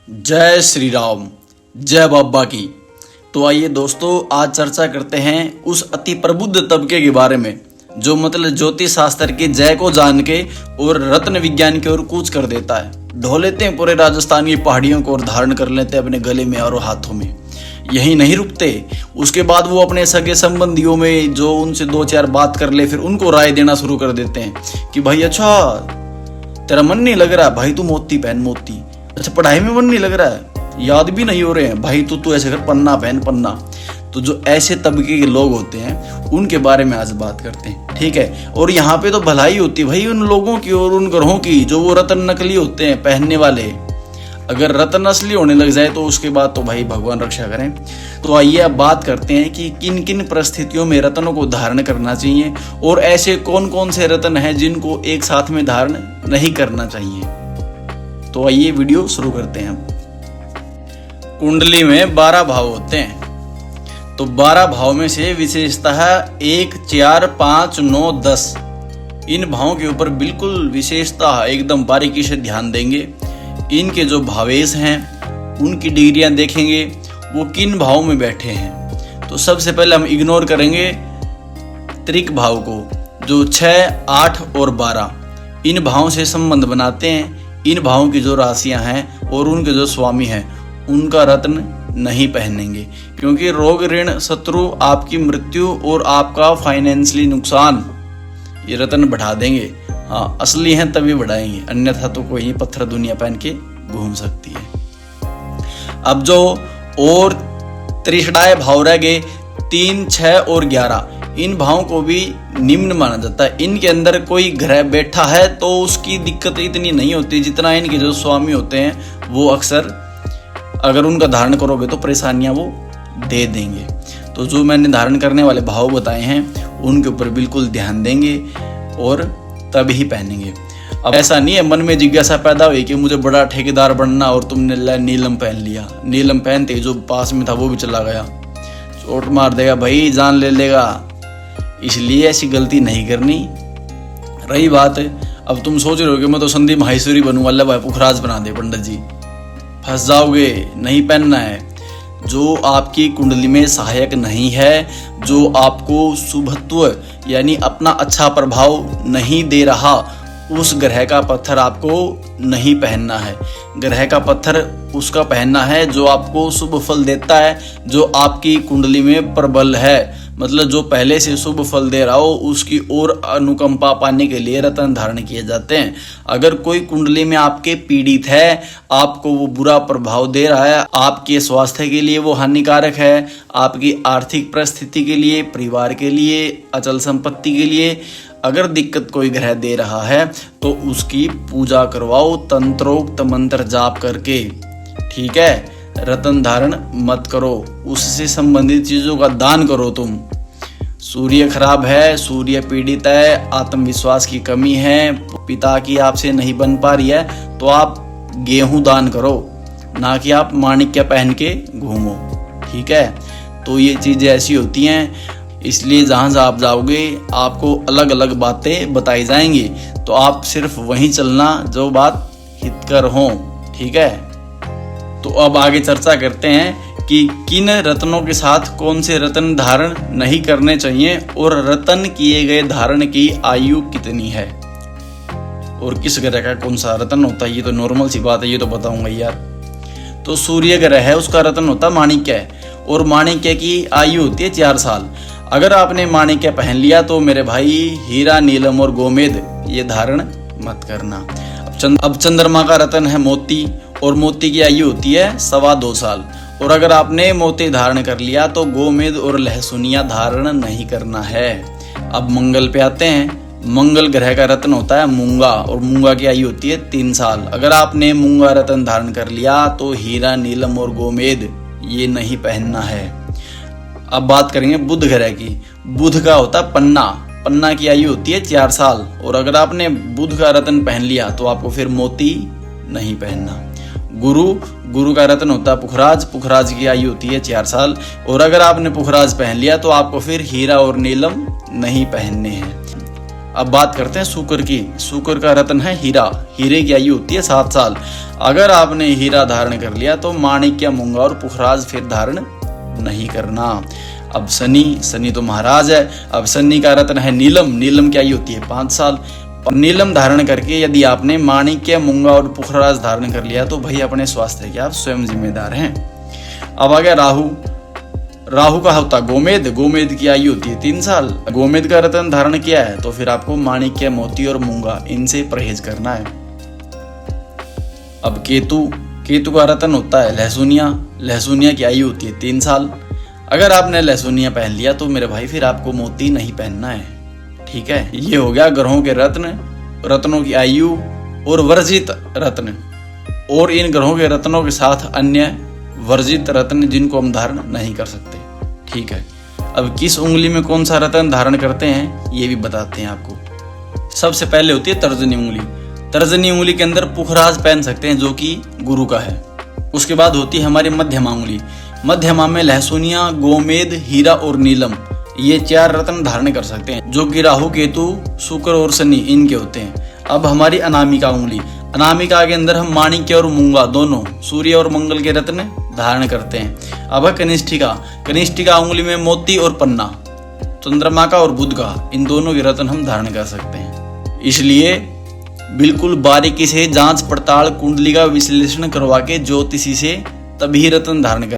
जय श्री राम, जय बाबा की। तो आइए दोस्तों, आज चर्चा करते हैं उस अति प्रबुद्ध तबके के बारे में जो मतलब ज्योतिष शास्त्र के जय को जान के और रत्न विज्ञान की ओर कूच कर देता है। ढो लेते हैं पूरे राजस्थान की पहाड़ियों को और धारण कर लेते हैं अपने गले में और हाथों में। यही नहीं रुकते, उसके बाद वो अपने सगे संबंधियों में जो उनसे दो चार बात कर ले, फिर उनको राय देना शुरू कर देते हैं कि भाई अच्छा तेरा मन नहीं लग रहा भाई, तू मोती पहन मोती। अच्छा पढ़ाई में मन नहीं लग रहा है, याद भी नहीं हो रहे हैं भाई, तू ऐसे कर पन्ना पहन पन्ना। तो जो ऐसे तबके के लोग होते हैं उनके बारे में आज बात करते हैं, ठीक है। और यहाँ पे तो भलाई होती है भाई उन लोगों की और उन ग्रहों की जो वो रत्न नकली होते हैं पहनने वाले। अगर रत्न असली होने लग जाए तो उसके बाद तो भाई भगवान रक्षा करें। तो आइए अब बात करते हैं कि किन किन परिस्थितियों में रत्नों को धारण करना चाहिए और ऐसे कौन कौन से रत्न हैं जिनको एक साथ में धारण नहीं करना चाहिए। तो आइए वीडियो शुरू करते हैं। कुंडली में 12 भाव होते हैं, तो 12 भाव में से विशेषतः 1, 4, 5, 9, 10 इन भावों के ऊपर बिल्कुल विशेषतः एकदम बारीकी से ध्यान देंगे। इनके जो भावेश हैं उनकी डिग्रियां देखेंगे, वो किन भाव में बैठे हैं। तो सबसे पहले हम इग्नोर करेंगे त्रिक भाव को, जो 6, 8 और 12 इन भावों से संबंध बनाते हैं। इन भावों की जो राशियां हैं और उनके जो स्वामी हैं उनका रत्न नहीं पहनेंगे, क्योंकि रोग, ऋण, शत्रु, आपकी मृत्यु और आपका फाइनेंशियली नुकसान ये रत्न बढ़ा देंगे। हाँ, असली हैं तभी बढ़ाएंगे, अन्यथा तो कोई पत्थर दुनिया पहन के घूम सकती है। अब जो और त्रिषडाय भाव रह गए 3, 6 और 11, इन भावों को भी निम्न माना जाता है। इनके अंदर कोई ग्रह बैठा है तो उसकी दिक्कत इतनी नहीं होती जितना इनके जो स्वामी होते हैं वो अक्सर अगर उनका धारण करोगे तो परेशानियां वो दे देंगे। तो जो मैंने धारण करने वाले भाव बताए हैं उनके ऊपर बिल्कुल ध्यान देंगे और तभी पहनेंगे। अब ऐसा नहीं है मन में जिज्ञासा पैदा हुई कि मुझे बड़ा ठेकेदार बनना और तुमने नीलम पहन लिया, नीलम पहनते जो पास में था वो भी चला गया, चोट मार देगा भाई, जान ले लेगा। इसलिए ऐसी गलती नहीं करनी। रही बात अब तुम सोच रहे हो कि मैं तो संदीप माहेश्वरी बनूंगा, अल्लाह भाई पुखराज बना दे पंडित जी, फंस जाओगे। नहीं पहनना है। जो आपकी कुंडली में सहायक नहीं है, जो आपको शुभत्व यानी अपना अच्छा प्रभाव नहीं दे रहा, उस ग्रह का पत्थर आपको नहीं पहनना है। ग्रह का पत्थर उसका पहनना है जो आपको शुभ फल देता है, जो आपकी कुंडली में प्रबल है, मतलब जो पहले से शुभ फल दे रहा हो उसकी ओर अनुकंपा पाने के लिए रत्न धारण किए जाते हैं। अगर कोई कुंडली में आपके पीड़ित है, आपको वो बुरा प्रभाव दे रहा है, आपके स्वास्थ्य के लिए वो हानिकारक है, आपकी आर्थिक परिस्थिति के लिए, परिवार के लिए, अचल संपत्ति के लिए अगर दिक्कत कोई ग्रह दे रहा है तो उसकी पूजा करवाओ तंत्रोक्त मंत्र जाप करके, ठीक है। रत्न धारण मत करो, उससे संबंधित चीजों का दान करो। तुम सूर्य खराब है, सूर्य पीड़ित है, आत्मविश्वास की कमी है, पिता की आपसे नहीं बन पा रही है तो आप गेहूं दान करो, ना कि आप माणिक्य पहन के घूमो, ठीक है। तो ये चीजें ऐसी होती हैं, इसलिए जहां आप जाओगे आपको अलग अलग बातें बताई जाएंगी, तो आप सिर्फ वहीं चलना जो बात हितकर हो, ठीक है। तो अब आगे चर्चा करते हैं कि किन रत्नों के साथ कौन से रत्न धारण नहीं करने चाहिए और रत्न किए गए धारण की आयु कितनी है और किस ग्रह का कौन सा रत्न होता है। ये तो नॉर्मल सी बात है, ये तो बताऊंगा यार। तो सूर्य ग्रह है, उसका रत्न होता है माणिक्य, और माणिक्य की आयु होती है 4 साल। अगर आपने माणिक्य पहन लिया तो मेरे भाई हीरा, नीलम और गोमेद ये धारण मत करना। अब चंद्रमा का रत्न है मोती, और मोती की आयु होती है 2.25 साल। और अगर आपने मोती धारण कर लिया तो गोमेद और लहसुनिया धारण नहीं करना है। अब मंगल पे आते हैं। मंगल ग्रह का रत्न होता है मूंगा, और मूंगा की आयु होती है 3 साल। अगर आपने मूंगा रत्न धारण कर लिया तो हीरा, नीलम और गोमेद ये नहीं पहनना है। अब बात करेंगे बुध ग्रह की। बुध का होता है पन्ना, पन्ना की आयु होती है 4 साल। और अगर आपने बुध का रत्न पहन लिया तो आपको फिर मोती नहीं पहनना। गुरु का रत्न होता है पुखराज, पुखराज की आयु होती है 4 साल। और अगर आपने पुखराज पहन लिया तो आपको फिर हीरा और नीलम नहीं पहनने हैं। अब बात करते हैं शुक्र की। शुक्र का रत्न है हीरा। हीरे की आयु होती है 7 साल। अगर आपने हीरा धारण कर लिया तो माणिक्य, मूंगा और पुखराज फिर धारण नहीं करना। अब शनि तो महाराज है। अब शनि का रत्न है नीलम। नीलम की आयु होती है 5 साल। नीलम धारण करके यदि आपने माणिक्य, मूंगा और पुखराज धारण कर लिया तो भाई अपने स्वास्थ्य के आप स्वयं जिम्मेदार हैं। अब आ गया राहु। राहु का होता गोमेद। गोमेद की आयु होती है 3 साल। गोमेद का रत्न धारण किया है तो फिर आपको माणिक्य, मोती और मूंगा इनसे परहेज करना है। अब केतु। केतु का रत्न होता है लहसुनिया। लहसुनिया की आयु होती है 3 साल। अगर आपने लहसुनिया पहन लिया तो मेरे भाई फिर आपको मोती नहीं पहनना है, ठीक है। ये हो गया ग्रहों के रत्न, रत्नों की आयु और वर्जित रत्न, और इन ग्रहों के रत्नों के साथ अन्य वर्जित रत्न जिनको हम धारण नहीं कर सकते, ठीक है। अब किस उंगली में कौन सा रत्न धारण करते हैं ये भी बताते हैं आपको। सबसे पहले होती है तर्जनी उंगली। तर्जनी उंगली के अंदर पुखराज पहन सकते हैं जो कि गुरु का है। उसके बाद होती है हमारी मध्यमा उंगली। मध्यमा में लहसुनिया, गोमेद, हीरा और नीलम ये 4 रत्न धारण कर सकते हैं जो कि राहु, केतु, शुक्र और शनि इनके होते हैं। अब हमारी अनामिका उंगली। अनामिका के अंदर हम माणिक्य और मूंगा दोनों, सूर्य और मंगल के रत्न धारण करते हैं। अब है कनिष्ठिका। कनिष्ठिका उंगली में मोती और पन्ना, चंद्रमा का और बुध का, इन दोनों के रत्न हम धारण कर सकते हैं। इसलिए बिल्कुल बारीकी से जांच पड़ताल, कुंडली का विश्लेषण करवा के ज्योतिषी से तभी रत्न धारण कर